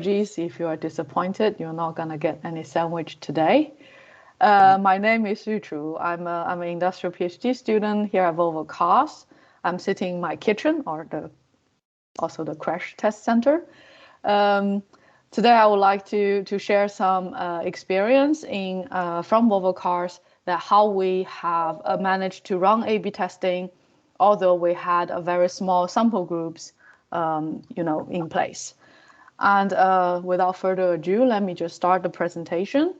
If you are disappointed, you're not going to get any sandwich today. My name is Yuchu. I'm an industrial PhD student here at Volvo Cars. I'm sitting in my kitchen, or also the crash test center. Today, I would like to share some experience from Volvo Cars, that how we have managed to run A/B testing, although we had a very small sample groups, in place. And without further ado, let me just start the presentation.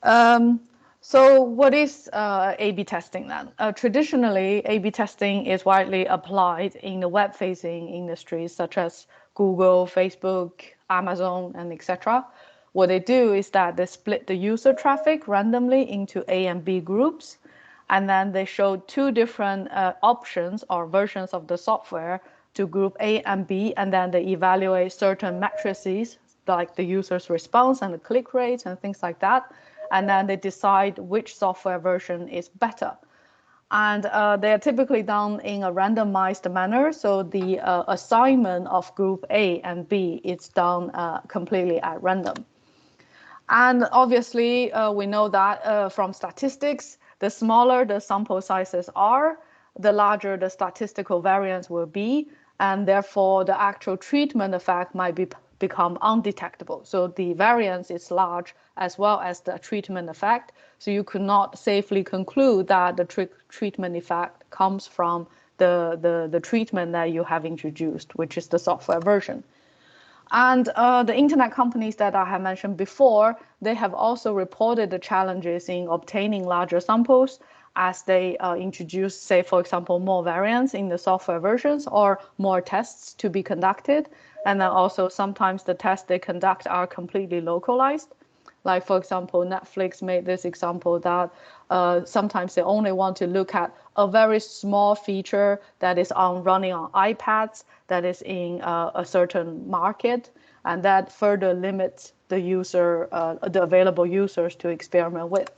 So what is A/B testing then? Traditionally, A/B testing is widely applied in the web-facing industries such as Google, Facebook, Amazon, and etc. What they do is that they split the user traffic randomly into A and B groups, and then they show two different options or versions of the software to group A and B, and then they evaluate certain matrices like the user's response and the click rates and things like that. And then they decide which software version is better. And they are typically done in a randomized manner. So the assignment of group A and B is done completely at random. And obviously, we know that from statistics, the smaller the sample sizes are, the larger the statistical variance will be, and therefore the actual treatment effect might become undetectable. So the variance is large as well as the treatment effect. So you could not safely conclude that the treatment effect comes from the treatment that you have introduced, which is the software version. And the internet companies that I have mentioned before, they have also reported the challenges in obtaining larger samples as they introduce, say, for example, more variants in the software versions or more tests to be conducted. And then also sometimes the tests they conduct are completely localized. Like, for example, Netflix made this example that sometimes they only want to look at a very small feature that is running on iPads, that is in a certain market, and that further limits the available users to experiment with.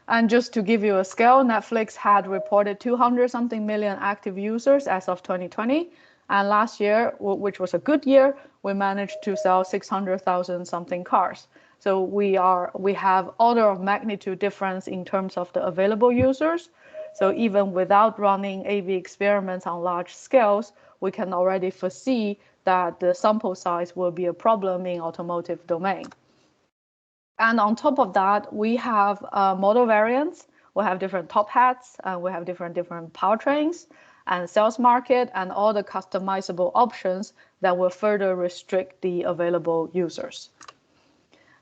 And just to give you a scale, Netflix had reported 200-something million active users as of 2020. And last year, which was a good year, we managed to sell 600,000 something cars. So we have order of magnitude difference in terms of the available users. So even without running A/B experiments on large scales, we can already foresee that the sample size will be a problem in automotive domain. And on top of that, we have model variants. We have different top hats, and we have different powertrains and sales market, and all the customizable options that will further restrict the available users.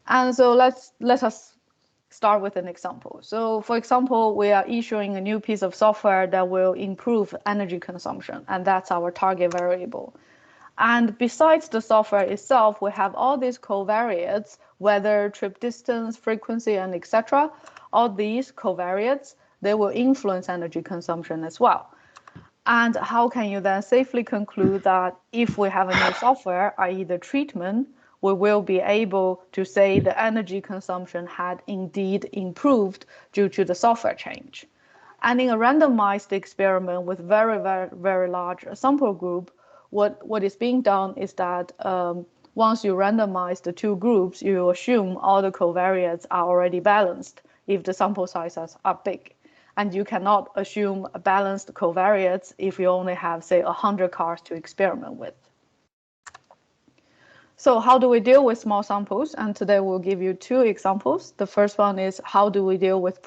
And so let us start with an example. So for example, we are issuing a new piece of software that will improve energy consumption, and that's our target variable. And besides the software itself, we have all these covariates, weather, trip distance, frequency, and etc. All these covariates, they will influence energy consumption as well. And how can you then safely conclude that if we have a new software, i.e. the treatment, we will be able to say the energy consumption had indeed improved due to the software change? And in a randomized experiment with very, very, very large sample group, what is being done is that once you randomize the two groups, you assume all the covariates are already balanced if the sample sizes are big. And you cannot assume balanced covariates if you only have, say, 100 cars to experiment with. So how do we deal with small samples? And today we'll give you two examples. The first one is how do we deal with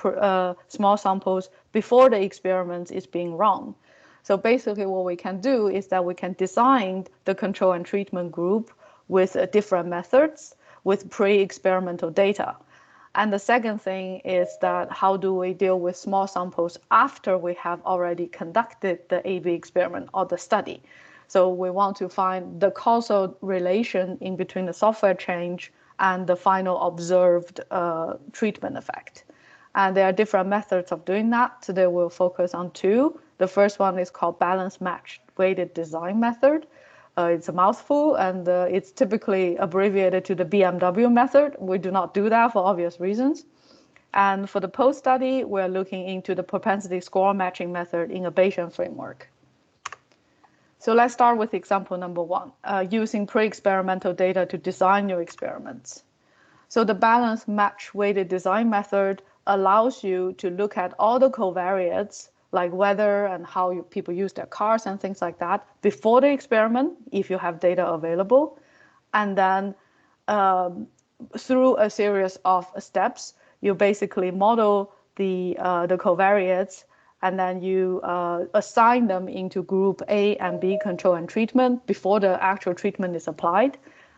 small samples before the experiment is being run? So basically what we can do is that we can design the control and treatment group with different methods with pre-experimental data. And the second thing is that how do we deal with small samples after we have already conducted the A/B experiment or the study? So we want to find the causal relation in between the software change and the final observed treatment effect. And there are different methods of doing that. Today we'll focus on two. The first one is called balance match weighted design method. It's a mouthful, and it's typically abbreviated to the BMW method. We do not do that for obvious reasons. And for the post-study, we're looking into the propensity score matching method in a Bayesian framework. So let's start with example number one, using pre-experimental data to design your experiments. So the balanced match weighted design method allows you to look at all the covariates like weather and how people use their cars and things like that before the experiment, if you have data available. And then through a series of steps, you basically model the covariates, and then you assign them into group A and B control and treatment before the actual treatment is applied.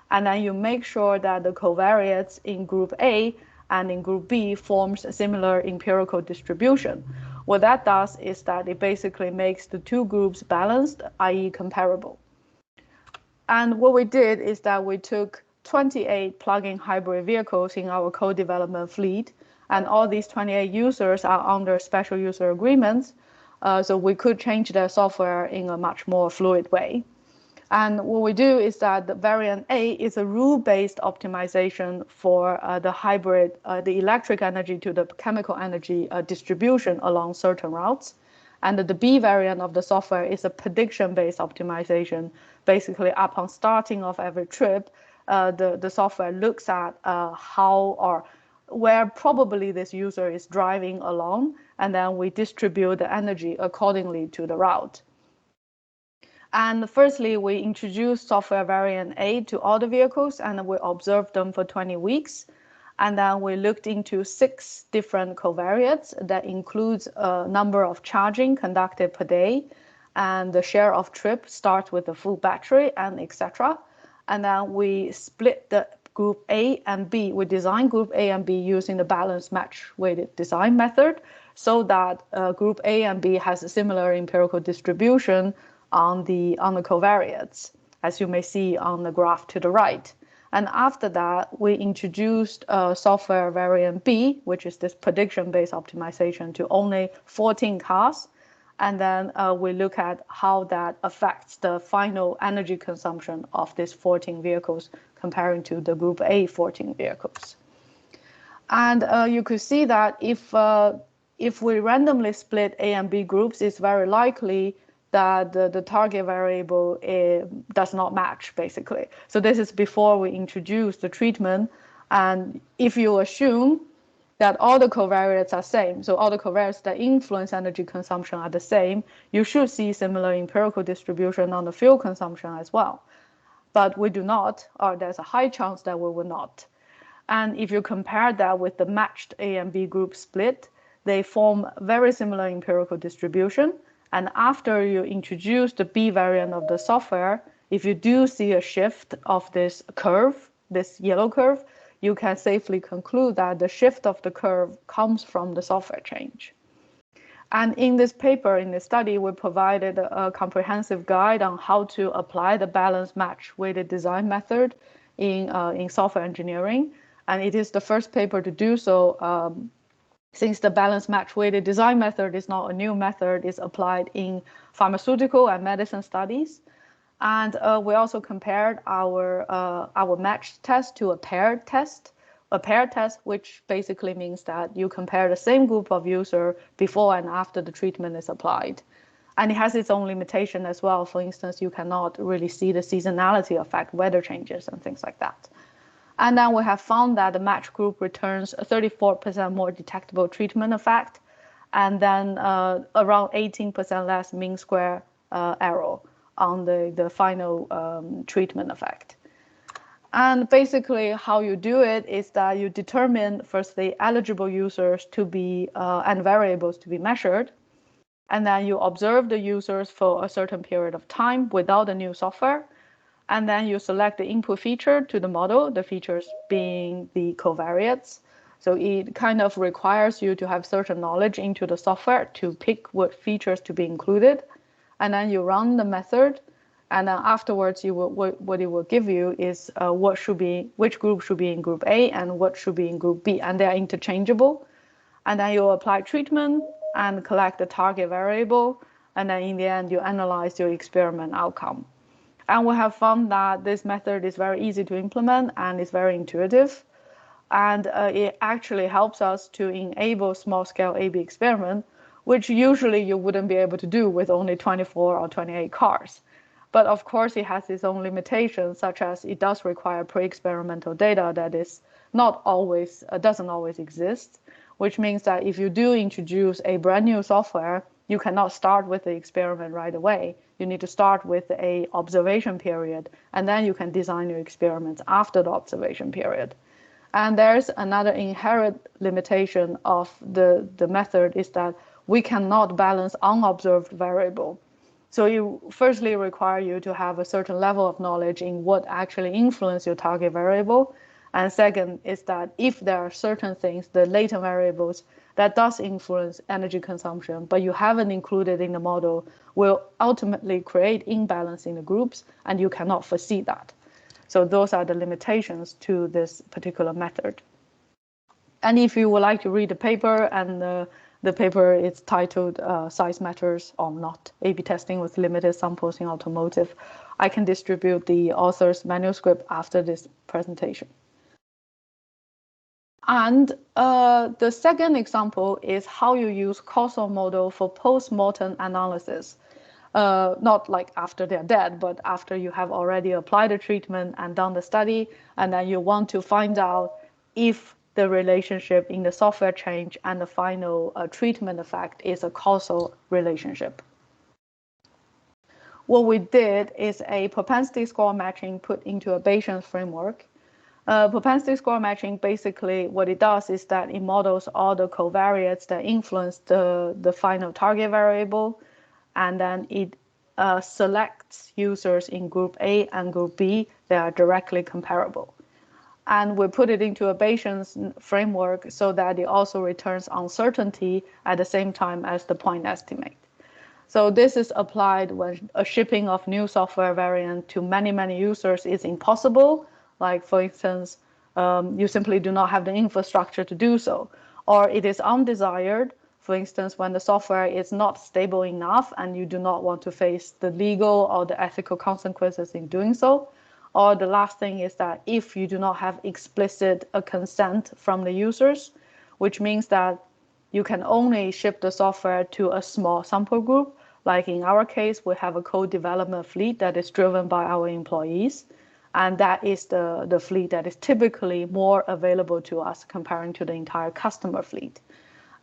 And then you make sure that the covariates in group A and in group B forms a similar empirical distribution. What that does is that it basically makes the two groups balanced, i.e. comparable. And what we did is that we took 28 plug-in hybrid vehicles in our co-development fleet, and all these 28 users are under special user agreements, so we could change their software in a much more fluid way. And what we do is that the variant A is a rule-based optimization for the hybrid, the electric energy to the chemical energy distribution along certain routes. And the B variant of the software is a prediction-based optimization. Basically, upon starting of every trip, the software looks at how or where probably this user is driving along, and then we distribute the energy accordingly to the route. And firstly, we introduced software variant A to all the vehicles, and we observed them for 20 weeks. And then we looked into 6 different covariates that includes a number of charging conducted per day, and the share of trip starts with the full battery, and etc. And then we split the group A and B. We designed group A and B using the balanced match weighted design method, so that group A and B has a similar empirical distribution on the covariates, as you may see on the graph to the right. And after that, we introduced software variant B, which is this prediction-based optimization, to only 14 cars. And then we look at how that affects the final energy consumption of these 14 vehicles comparing to the group A 14 vehicles. And you could see that if we randomly split A and B groups, it's very likely that the target variable does not match, basically. So this is before we introduce the treatment. And if you assume that all the covariates are same, so all the covariates that influence energy consumption are the same, you should see similar empirical distribution on the fuel consumption as well. But we do not, or there's a high chance that we will not. And if you compare that with the matched A and B group split, they form very similar empirical distribution. And after you introduce the B variant of the software, if you do see a shift of this curve, this yellow curve, you can safely conclude that the shift of the curve comes from the software change. And in this paper, in this study, we provided a comprehensive guide on how to apply the balanced match weighted design method in software engineering. And it is the first paper to do so, since the balanced match weighted design method is not a new method, it's applied in pharmaceutical and medicine studies. And we also compared our matched test to a paired test. A paired test, which basically means that you compare the same group of user before and after the treatment is applied. And it has its own limitation as well. For instance, you cannot really see the seasonality effect, weather changes and things like that. And then we have found that the match group returns a 34% more detectable treatment effect, and then around 18% less mean square error on the final treatment effect. And basically how you do it is that you determine firstly eligible users to be and variables to be measured, and then you observe the users for a certain period of time without the new software. And then you select the input feature to the model, the features being the covariates. So it kind of requires you to have certain knowledge into the software to pick what features to be included. And then you run the method. And then afterwards, what it will give you is which group should be in group A and what should be in group B. And they're interchangeable. And then you apply treatment and collect the target variable. And then in the end, you analyze your experiment outcome. And we have found that this method is very easy to implement and is very intuitive. And it actually helps us to enable small-scale A/B experiment, which usually you wouldn't be able to do with only 24 or 28 cars. But of course, it has its own limitations, such as it does require pre-experimental data that is not always, doesn't always exist, which means that if you do introduce a brand new software, you cannot start with the experiment right away. You need to start with a observation period, and then you can design your experiments after the observation period. And there's another inherent limitation of the method is that we cannot balance unobserved variable. So it firstly require you to have a certain level of knowledge in what actually influence your target variable. And second is that if there are certain things, the latent variables that does influence energy consumption, but you haven't included in the model, will ultimately create imbalance in the groups, and you cannot foresee that. So those are the limitations to this particular method. And if you would like to read the paper, and the paper is titled Size Matters or Not, A/B Testing with Limited Samples in Automotive, I can distribute the author's manuscript after this presentation. And the second example is how you use causal model for post-mortem analysis. Not like after they're dead, but after you have already applied the treatment and done the study, and then you want to find out if the relationship in the software change and the final treatment effect is a causal relationship. What we did is a propensity score matching put into a Bayesian framework. Propensity score matching, basically what it does is that it models all the covariates that influence the final target variable, and then it selects users in group A and group B that are directly comparable. And we put it into a Bayesian framework so that it also returns uncertainty at the same time as the point estimate. So this is applied when a shipping of new software variant to many, many users is impossible. Like, for instance, you simply do not have the infrastructure to do so, or it is undesired. For instance, when the software is not stable enough and you do not want to face the legal or the ethical consequences in doing so. Or the last thing is that if you do not have explicit consent from the users, which means that you can only ship the software to a small sample group. Like in our case, we have a co-development fleet that is driven by our employees. And that is the fleet that is typically more available to us comparing to the entire customer fleet.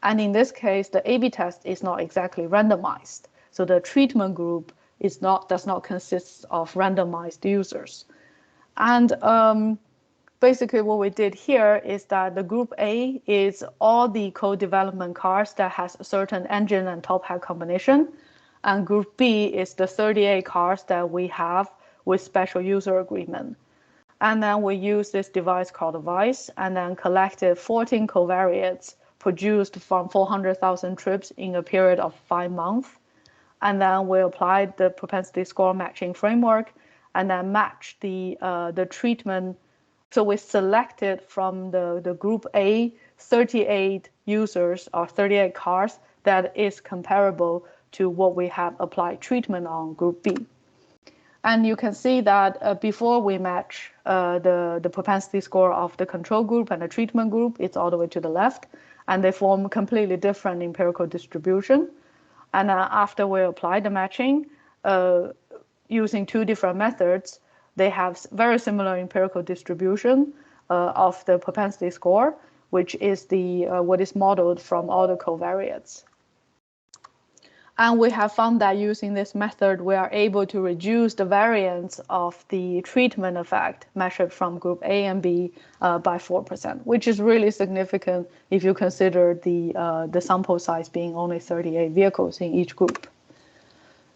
And in this case, the A/B test is not exactly randomized. So the treatment group does not consist of randomized users. And basically what we did here is that the group A is all the co-development cars that has a certain engine and top hat combination. And group B is the 38 cars that we have with special user agreement. And then we use this device called Vice, and then collected 14 covariates produced from 400,000 trips in a period of 5 months. And then we applied the propensity score matching framework and then matched the treatment. So we selected from the group A 38 users or 38 cars that is comparable to what we have applied treatment on group B. And you can see that before we match the propensity score of the control group and the treatment group, it's all the way to the left, and they form completely different empirical distribution. And after we apply the matching, using 2 different methods, they have very similar empirical distribution of the propensity score, which is what is modeled from all the covariates. And we have found that using this method, we are able to reduce the variance of the treatment effect measured from group A and B by 4%, which is really significant if you consider the sample size being only 38 vehicles in each group.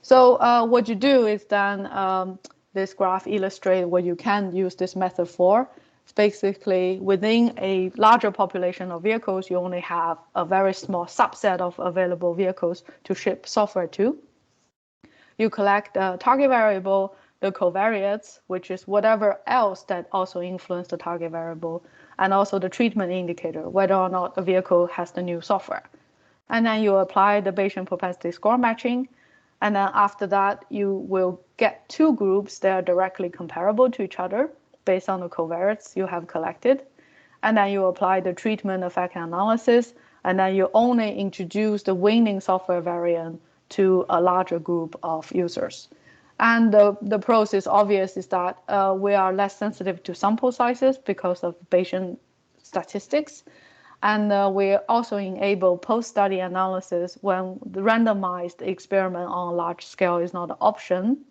So what you do is then this graph illustrates what you can use this method for. It's basically within a larger population of vehicles, you only have a very small subset of available vehicles to ship software to. You collect the target variable, the covariates, which is whatever else that also influence the target variable, and also the treatment indicator, whether or not a vehicle has the new software. And then you apply the Bayesian propensity score matching. And then after that, you will get 2 groups that are directly comparable to each other based on the covariates you have collected. And then you apply the treatment effect analysis, and then you only introduce the winning software variant to a larger group of users. And the pros is obvious is that we are less sensitive to sample sizes because of Bayesian statistics. And we also enable post-study analysis when the randomized experiment on a large scale is not an option.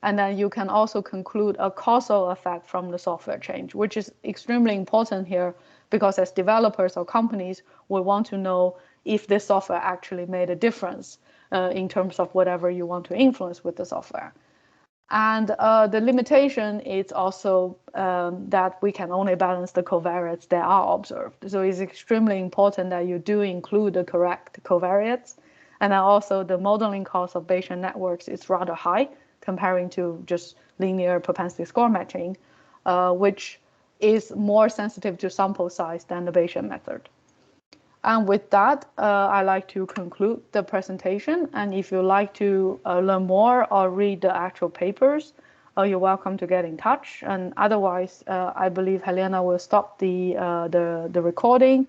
And then you can also conclude a causal effect from the software change, which is extremely important here because as developers or companies, we want to know if this software actually made a difference in terms of whatever you want to influence with the software. And the limitation is also that we can only balance the covariates that are observed. So it's extremely important that you do include the correct covariates. And then also the modeling cost of Bayesian networks is rather high comparing to just linear propensity score matching, which is more sensitive to sample size than the Bayesian method. And with that, I'd like to conclude the presentation. And if you'd like to learn more or read the actual papers, you're welcome to get in touch. And otherwise, I believe Helena will stop the recording